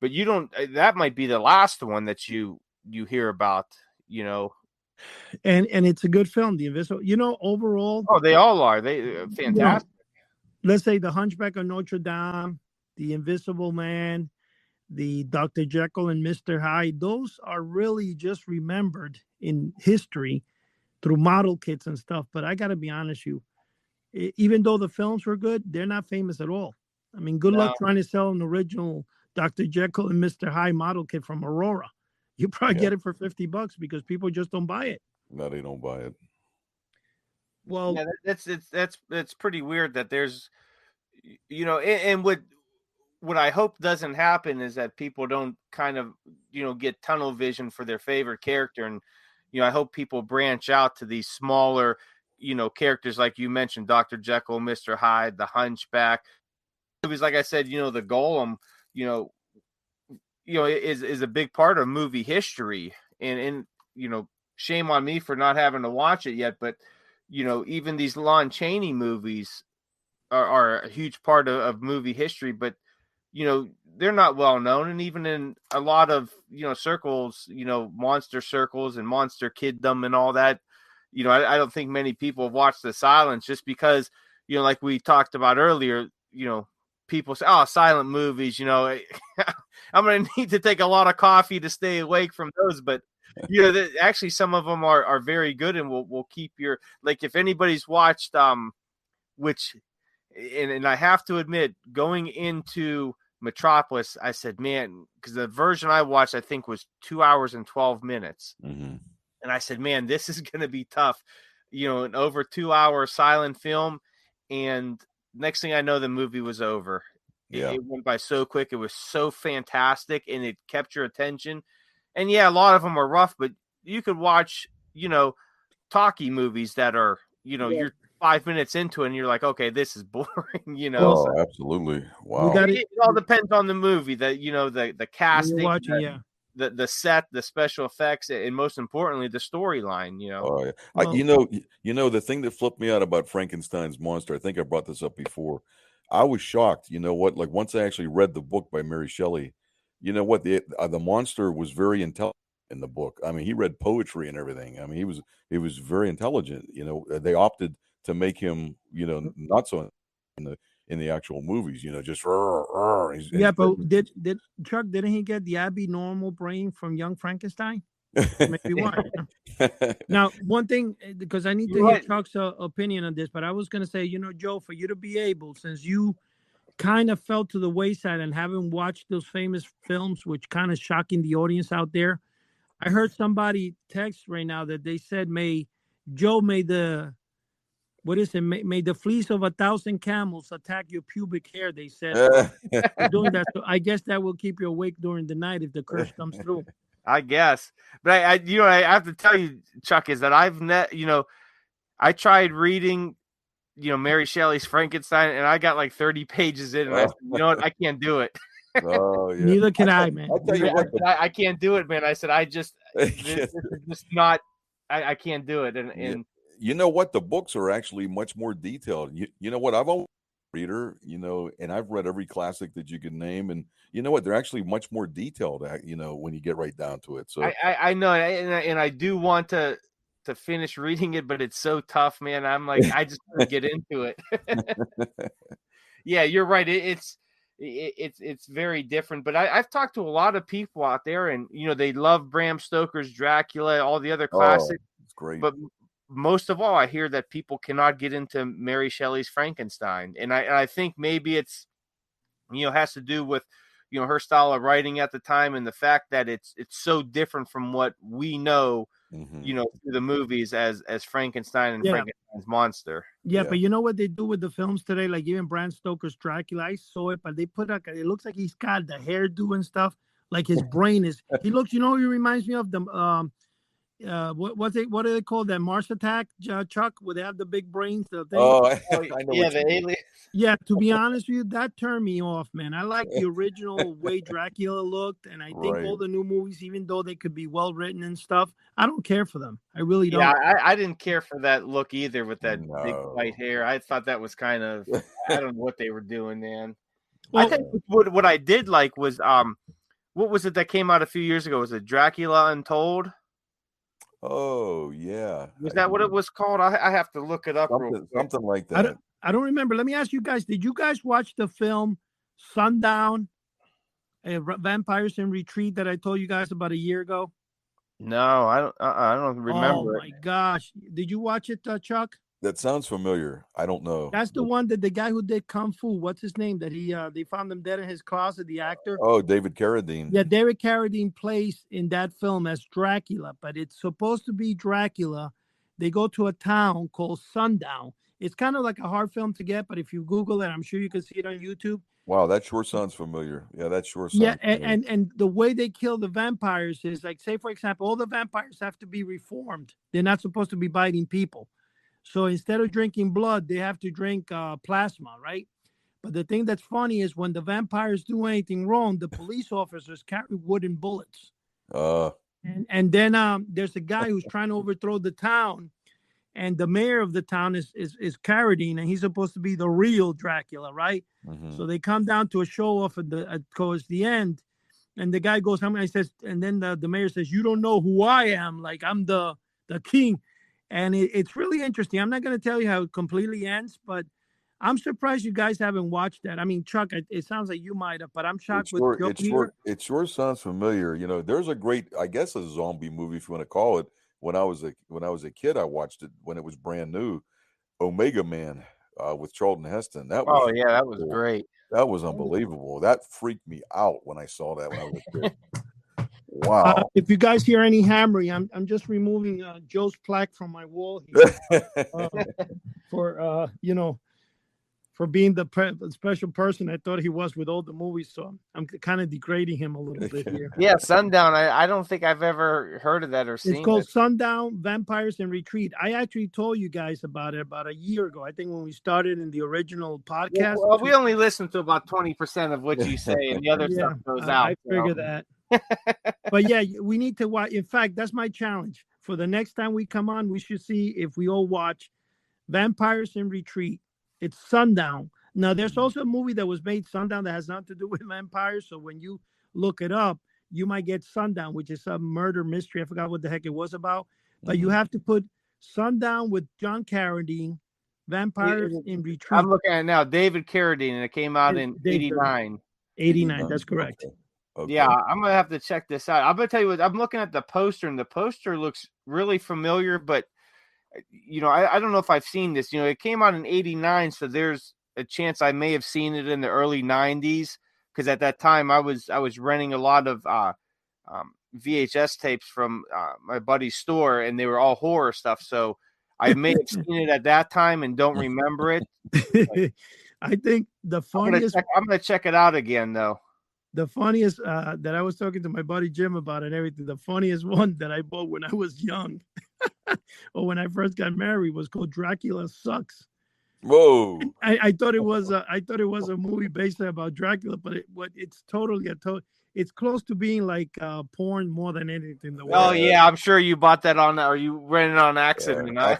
But you don't. That might be the last one that you hear about. And it's a good film, The Invisible. Overall. Oh, they all are. They fantastic. Let's say The Hunchback of Notre Dame, The Invisible Man, the Dr. Jekyll and Mr. Hyde. Those are really just remembered in history through model kits and stuff. But I got to be honest with you, even though the films were good, they're not famous at all. I mean, good luck trying to sell an original Dr. Jekyll and Mr. Hyde model kit from Aurora. You probably get it for $50 because people just don't buy it. No, they don't buy it. Well, that's pretty weird that there's, and what I hope doesn't happen is that people don't kind of, get tunnel vision for their favorite character. And, I hope people branch out to these smaller, characters like you mentioned, Dr. Jekyll, Mr. Hyde, the Hunchback. Movies, like I said, the Golem, is a big part of movie history. And shame on me for not having to watch it yet. But, even these Lon Chaney movies are a huge part of movie history. But, they're not well known. And even in a lot of, circles, monster circles and monster kiddom and all that, I don't think many people have watched The Silence just because, like we talked about earlier, people say, oh, silent movies, I'm going to need to take a lot of coffee to stay awake from those. But, actually some of them are very good and will keep your, like if anybody's watched, which, and I have to admit, going into Metropolis, I said, man, because the version I watched, I think was 2 hours and 12 minutes. Mm-hmm. And I said, man, this is going to be tough, an over 2 hour silent film. And next thing I know, the movie was over. Yeah. It went by so quick. It was so fantastic and it kept your attention. And yeah, a lot of them are rough, but you could watch, talkie movies that are, you're 5 minutes into it and you're like, okay, this is boring, Oh, absolutely. Wow. It all depends on the movie, that, the casting, the set, the special effects, and most importantly, the storyline, Oh, yeah. The thing that flipped me out about Frankenstein's monster, I think I brought this up before. I was shocked. You know what? Like once I actually read the book by Mary Shelley, you know what? The monster was very intelligent in the book. I mean, he read poetry and everything. I mean, he was very intelligent. They opted to make him, not so in the actual movies. Just but did Chuck, didn't he get the abnormal brain from Young Frankenstein? Maybe one. Now, one thing, because I need to hear Chuck's opinion on this, but I was going to say, Joe, for you to be able, since you kind of fell to the wayside and haven't watched those famous films, which kind of shocking the audience out there. I heard somebody text right now that they said, may the fleece of 1,000 camels attack your pubic hair. They said for doing that. So I guess that will keep you awake during the night if the curse comes through. I guess, but I have to tell you, Chuck, is that I tried reading, Mary Shelley's Frankenstein, and I got like 30 pages in, and I said, you know what, I can't do it. Oh, yeah. Neither can I, man. I can't do it, man. I said, this is just not. I can't do it, and. You know what? The books are actually much more detailed. You know what? I've always been a reader, and I've read every classic that you can name. And you know what? They're actually much more detailed, when you get right down to it. So I know, and I do want to finish reading it, but it's so tough, man. I'm like, I just want to get into it. Yeah, you're right. It's very different. But I've talked to a lot of people out there, and they love Bram Stoker's Dracula, all the other classics. Oh, it's great. But most of all, I hear that people cannot get into Mary Shelley's Frankenstein. And I think maybe it's, has to do with, her style of writing at the time and the fact that it's so different from what we know, through the movies as Frankenstein and Frankenstein's monster. Yeah, but you know what they do with the films today? Like even Bram Stoker's Dracula, I saw it, but they put it looks like he's got the hairdo and stuff. Like his brain is, he looks, he reminds me of the, what do they call that? Mars Attack, Chuck, where they have the big brains, the thing. Oh, Oh, I know yeah, what you the mean. alien. Yeah, to be honest with you, that turned me off, man. I like the original way Dracula looked, and I think Right. all the new movies, even though they could be well written and stuff, I don't care for them. I really don't. Yeah, I didn't care for that look either with that big No. white hair. I thought that was kind of, I don't know what they were doing, man. I Well, think what I did like was what was it that came out a few years ago? Was it Dracula Untold? Oh, yeah. Was that what it was called? I have to look it up real Something, quick. something like I that. don't remember. Let me ask you guys: did you guys watch the film Sundown, Vampires in Retreat that I told you guys about a year ago? No, I don't remember Oh my gosh! Did you watch it, Chuck? That sounds familiar. I don't know. That's the one that the guy who did Kung Fu. What's his name? That they found him dead in his closet. The actor. Oh, David Carradine. Yeah, David Carradine plays in that film as Dracula, but it's supposed to be Dracula. They go to a town called Sundown. It's kind of like a hard film to get, but if you Google it, I'm sure you can see it on YouTube. Wow, that sure sounds familiar. Yeah, that sure sounds Yeah, familiar. and the way they kill the vampires is like, say for example, all the vampires have to be reformed. They're not supposed to be biting people. So instead of drinking blood, they have to drink plasma, right? But the thing that's funny is when the vampires do anything wrong, the police officers carry wooden bullets. And then there's a guy who's trying to overthrow the town, and the mayor of the town is Carradine, and he's supposed to be the real Dracula, right? Mhm. So they come down to a show off towards the end, and the guy goes, "How many?" Says, and then the mayor says, "You don't know who I am. Like I'm the king." And it's really interesting. I'm not going to tell you how it completely ends, but I'm surprised you guys haven't watched that. I mean, Chuck, it sounds like you might have, but I'm shocked with Joe here. It sure sounds familiar. You know, there's a great, I guess, a zombie movie, if you want to call it. When I was a kid, I watched it when it was brand new. Omega Man with Charlton Heston. That was Oh yeah, that was cool. great. That was unbelievable. That freaked me out when I saw that when I was a kid. Wow. If you guys hear any hammering, I'm just removing Joe's plaque from my wall here for for being the special person I thought he was with all the movies. So I'm kind of degrading him a little bit here. Yeah, Sundown. I don't think I've ever heard of that or seen it. It's called Sundown, Vampires in Retreat. I actually told you guys about it about a year ago. I think when we started in the original podcast. Well, we only listen to about 20% of what you say, and the other stuff goes out. I figure that. But yeah, we need to watch. In fact, that's my challenge. For the next time we come on, we should see if we all watch Vampires in Retreat. It's Sundown. Now, there's also a movie that was made, Sundown, that has nothing to do with vampires. So when you look it up, you might get Sundown, which is a murder mystery. I forgot what the heck it was about. But you have to put Sundown with John Carradine, Vampires in Retreat. I'm looking at it now. David Carradine, and it came out in 89. 89, that's correct. Okay. Yeah, I'm gonna have to check this out. I'm gonna tell you what. I'm looking at the poster, and the poster looks really familiar. But I don't know if I've seen this. It came out in 89, so there's a chance I may have seen it in the early 90s. Because at that time, I was renting a lot of VHS tapes from my buddy's store, and they were all horror stuff. So I may have seen it at that time and don't remember it. I think the funniest. I'm gonna check it out again, though. The funniest that I was talking to my buddy Jim about and everything. The funniest one that I bought when I was young, or when I first got married, was called Dracula Sucks. Whoa! I thought it was a movie based about Dracula, but it's totally it's close to being like porn more than anything. Oh yeah, I'm sure you bought that on, or you rented it on accident. No,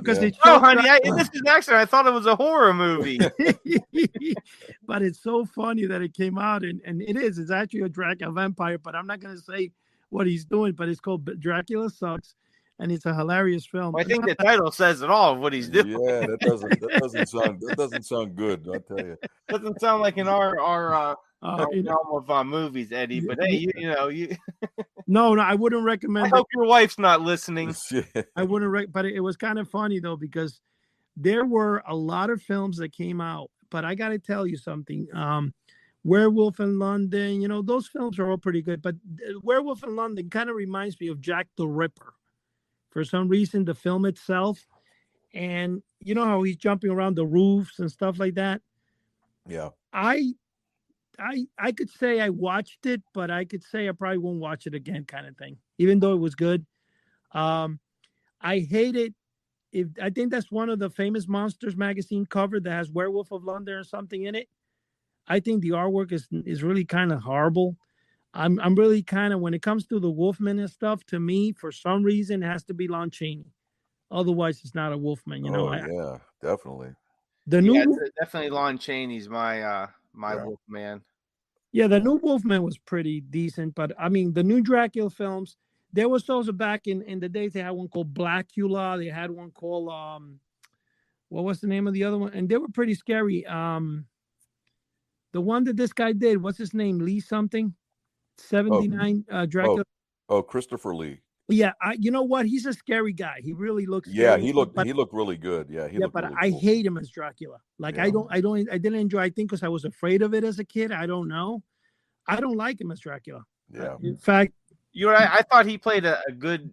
because it's. Oh, honey, this is an accident. I thought it was a horror movie. But it's so funny that it came out, and it is. It's actually a Dracula vampire, but I'm not going to say what he's doing. But it's called Dracula Sucks, and it's a hilarious film. Well, I think the title says it all of what he's doing. Yeah, that doesn't sound good. I tell you, doesn't sound like in our realm of movies, Eddie. But hey, you. No, I wouldn't recommend. I hope your wife's not listening. I wouldn't. But it was kind of funny though, because there were a lot of films that came out. But I got to tell you something. Werewolf in London, those films are all pretty good. But Werewolf in London kind of reminds me of Jack the Ripper. For some reason, the film itself, and you know how he's jumping around the roofs and stuff like that. Yeah. I I could say I watched it, but I could say I probably won't watch it again, kind of thing. Even though it was good, I hate it. If I think that's one of the famous Monsters magazine cover that has Werewolf of London or something in it. I think the artwork is really kind of horrible. I'm really kind of, when it comes to the Wolfman and stuff, to me, for some reason, it has to be Lon Chaney. Otherwise, it's not a Wolfman. Yeah, definitely. The new, definitely Lon Chaney's my Yeah. Wolfman. yeah, the new Wolfman was pretty decent, but I mean, the new Dracula films, there was also back in the days, they had one called Blackula. They had one called what was the name of the other one? And they were pretty scary. The one that this guy did, what's his name? Lee something, 79 Dracula. Oh, Christopher Lee. Yeah, you know what? He's a scary guy. He really looks. Yeah, scary, he looked really good. Yeah, but really I cool. hate him as Dracula. Like Yeah. I didn't enjoy. I think because I was afraid of it as a kid. I don't know. I don't like him as Dracula. Yeah. In fact, I thought he played a good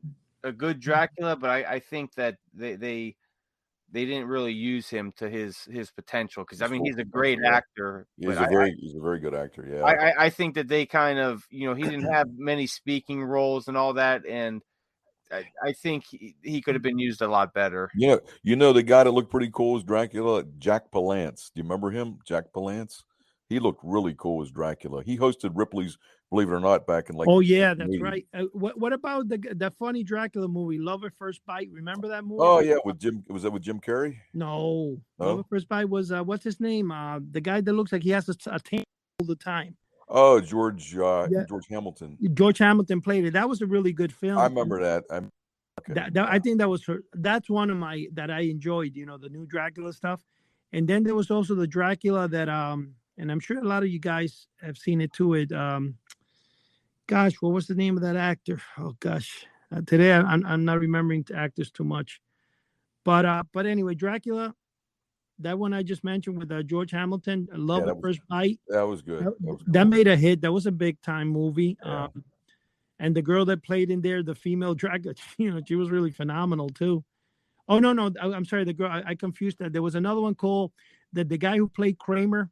Dracula, but I think that they didn't really use him to his potential, because I mean he's a great actor. He's a very good actor. Yeah. I think that they kind of, he didn't have many speaking roles and all that, and I think he could have been used a lot better. Yeah, the guy that looked pretty cool as Dracula, Jack Palance. Do you remember him, Jack Palance? He looked really cool as Dracula. He hosted Ripley's Believe It or Not back in oh yeah, that's right. What about the funny Dracula movie, Love at First Bite? Remember that movie? Oh yeah, with Jim. Was that with Jim Carrey? No, Love at First Bite was what's his name? The guy that looks like he has a tan all the time. Oh, George Hamilton. George Hamilton played it. That was a really good film. I remember that. I think that's one of my that I enjoyed. The new Dracula stuff, and then there was also the Dracula that and I'm sure a lot of you guys have seen it too. Gosh, what was the name of that actor? Oh gosh, today I'm not remembering actors too much, but anyway, Dracula. That one I just mentioned with George Hamilton, Love at First Bite. That was good. That made a hit. That was a big time movie. Yeah. And the girl that played in there, the female Dracula, she was really phenomenal too. Oh no, I'm sorry, the girl. I confused that. There was another one called the guy who played Kramer,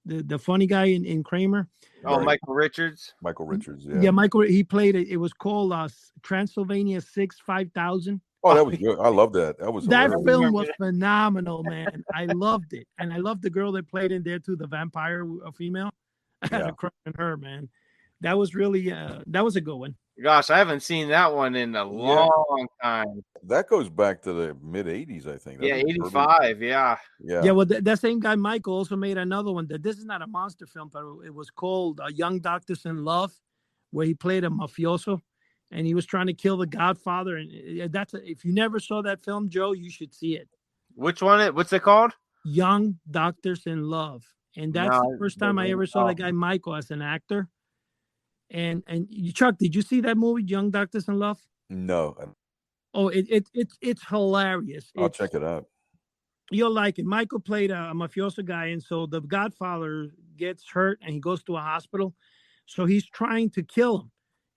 the funny guy in Kramer. Oh, right. Michael Richards. Michael Richards. Yeah. Yeah, Michael. He played it. It was called Transylvania 5000. Oh, that was good. I love that. That film was phenomenal, man. I loved it, and I loved the girl that played in there too, the vampire, a female. I had a crush on her, man. That was really that was a good one. Gosh, I haven't seen that one in a long time. That goes back to the mid '80s, I think. Yeah, 85. Yeah. Well, that same guy Michael also made another one. That this is not a monster film, but it was called Young Doctors in Love, where he played a mafioso. And he was trying to kill the Godfather, and if you never saw that film, Joe, you should see it. Which one? What's it called? Young Doctors in Love, and that's the first time I ever saw that guy Michael as an actor. And Chuck, did you see that movie, Young Doctors in Love? No. Oh, it's hilarious. I'll check it out. You'll like it. Michael played a mafioso guy, and so the Godfather gets hurt, and he goes to a hospital. So he's trying to kill him.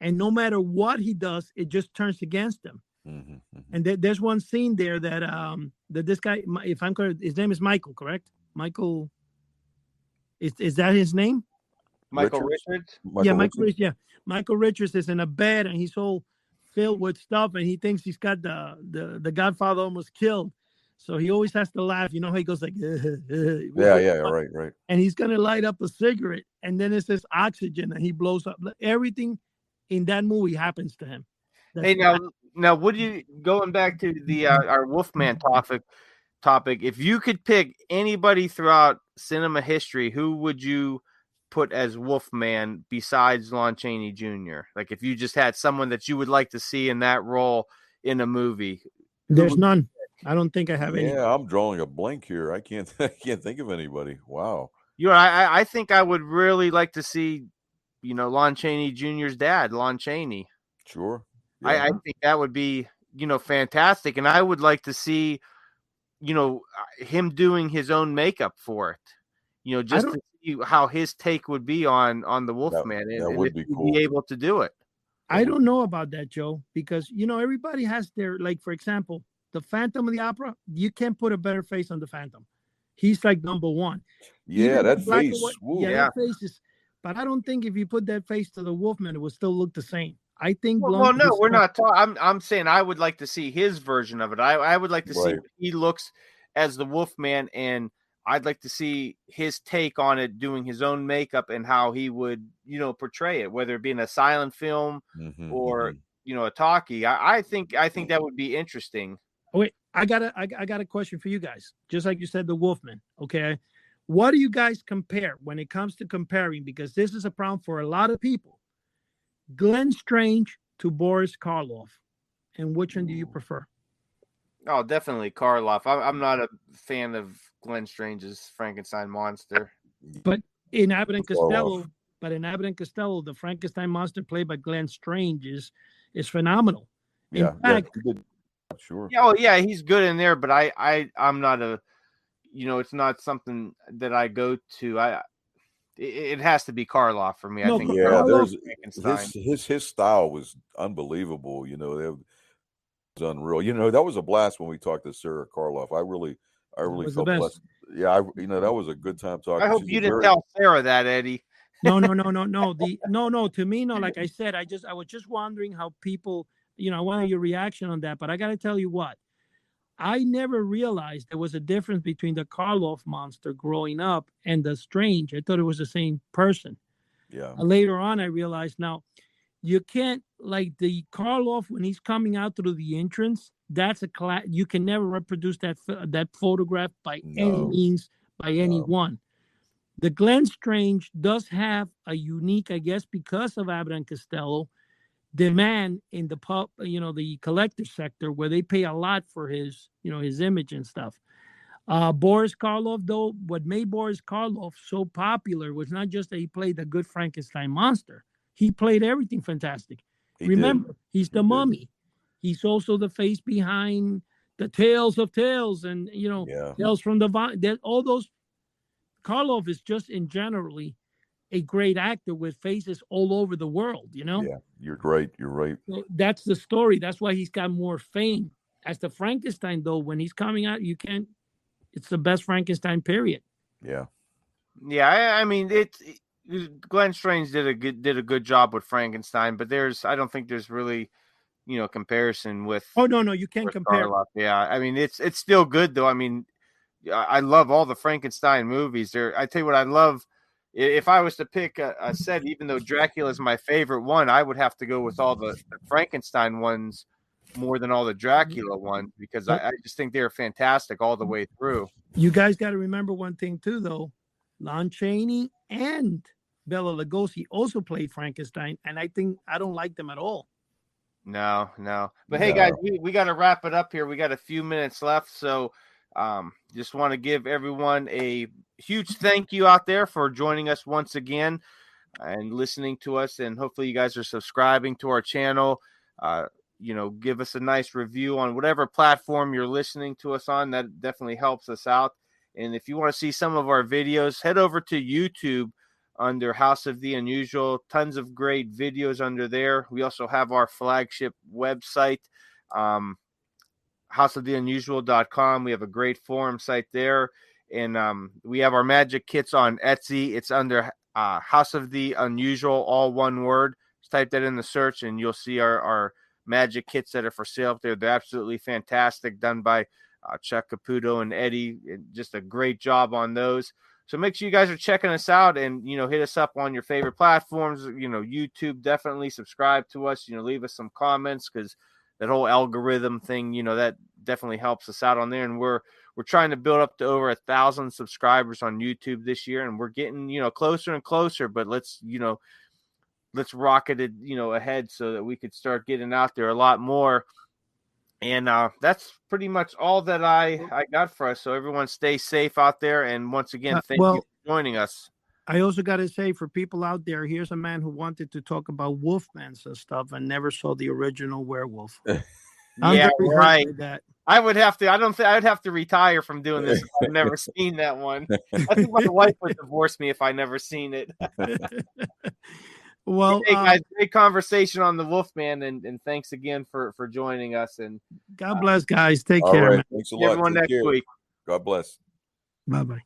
And no matter what he does, it just turns against him. Mm-hmm, mm-hmm. And there's one scene there that this guy, if I'm correct, his name is Michael, correct? Michael, is that his name? Michael Richards? Michael Richards. Yeah, Michael Richards is in a bed and he's all filled with stuff, and he thinks he's got the Godfather almost killed. So he always has to laugh. He goes like, right. And he's gonna light up a cigarette, and then it says oxygen, and he blows up. Everything in that movie happens to him. Hey, now, would you, going back to the our Wolfman topic, if you could pick anybody throughout cinema history, who would you put as Wolfman besides Lon Chaney Jr.? Like, if you just had someone that you would like to see in that role in a movie. There's none. I don't think I have any. Yeah, I'm drawing a blank here. I can't think of anybody. Wow. I think I would really like to see, Lon Chaney Jr.'s dad, Lon Chaney. Sure. Yeah. I think that would be, fantastic. And I would like to see, him doing his own makeup for it, just to see how his take would be on the Wolfman. That would be cool. Be able to do it. I don't know about that, Joe, because, everybody has their, like, for example, the Phantom of the Opera, you can't put a better face on the Phantom. He's like number one. Yeah, Even that the black and face. white, Woo. yeah, that face is. But I don't think if you put that face to the Wolfman, it would still look the same. I think Well, no, we're not talking. I'm saying I would like to see his version of it. I would like to see Right. what he looks as the Wolfman, and I'd like to see his take on it, doing his own makeup and how he would, portray it, whether it be in a silent film or a talkie. I think that would be interesting. Wait, I got a question for you guys. Just like you said, the Wolfman. Okay, what do you guys compare when it comes to comparing? Because this is a problem for a lot of people. Glenn Strange to Boris Karloff, and which one do you prefer? Oh, definitely Karloff. I'm not a fan of Glenn Strange's Frankenstein monster. But in Abbott and Costello, the Frankenstein monster played by Glenn Strange is phenomenal. In fact, sure. Yeah, oh yeah, he's good in there, but I'm not a, it's not something that I go to. It has to be Karloff for me. No, I think. Yeah, there's his style was unbelievable. It was unreal. That was a blast when we talked to Sarah Karloff. I really felt blessed. Yeah, that was a good time talking. I hope you didn't tell Sarah that, Eddie. No. To me, no. Like I said, I was just wondering how people. I wanted your reaction on that, but I got to tell you what. I never realized there was a difference between the Karloff monster growing up and the Strange. I thought it was the same person. Yeah. Later on, I realized now you can't, like the Karloff when he's coming out through the entrance. That's you can never reproduce that photograph by any means, by anyone. The Glenn Strange does have a unique, I guess, because of Abbott and Costello, demand in the the collector sector where they pay a lot for his image and stuff. Boris Karloff, though, what made Boris Karloff so popular was not just that he played the good Frankenstein monster. He played everything fantastic. Remember, he's the mummy. He's also the face behind the Tales of Tales and Tales from the Vine. All those. Karloff is just in generally a great actor with faces all over the world, Yeah, you're right. So that's the story. That's why he's got more fame. As the Frankenstein, though, when he's coming out, it's the best Frankenstein period. Yeah. Yeah, I mean, Glenn Strange did a good job with Frankenstein, but I don't think there's really, comparison with. Oh, no, you can't compare. Karloff. Yeah, I mean, it's still good though. I mean, I love all the Frankenstein movies. I tell you what, I love. If I was to pick a set, even though Dracula is my favorite one, I would have to go with all the Frankenstein ones more than all the Dracula ones because I just think they're fantastic all the way through. You guys got to remember one thing too, though. Lon Chaney and Bela Lugosi also played Frankenstein, and I don't like them at all. No. But hey, guys, we got to wrap it up here. We got a few minutes left, so just want to give everyone a huge thank you out there for joining us once again and listening to us, and hopefully you guys are subscribing to our channel. Give us a nice review on whatever platform you're listening to us on. That definitely helps us out. And if you want to see some of our videos, head over to YouTube under House of the Unusual. Tons of great videos under there. We also have our flagship website, houseoftheunusual.com. We have a great forum site there. And we have our magic kits on Etsy. It's under House of the Unusual, all one word. Just type that in the search and you'll see our magic kits that are for sale up there. They're absolutely fantastic, done by Chuck Caputo and Eddie. Just a great job on those. So make sure you guys are checking us out and, hit us up on your favorite platforms. YouTube, definitely subscribe to us, leave us some comments because that whole algorithm thing, that definitely helps us out on there. And we're trying to build up to over 1,000 subscribers on YouTube this year. And we're getting, closer and closer, but let's rocket it, ahead so that we could start getting out there a lot more. And that's pretty much all that I got for us. So everyone stay safe out there. And once again, thank you for joining us. I also got to say for people out there, here's a man who wanted to talk about Wolfmans and stuff and never saw the original Werewolf. Yeah, right. I would have to. I'd have to retire from doing this. I've never seen that one. I think my wife would divorce me if I never seen it. Well, hey guys, great conversation on the Wolfman, and thanks again for joining us. And God bless, guys. Take care. Right. Thanks a lot. Everyone next week. God bless. Bye bye.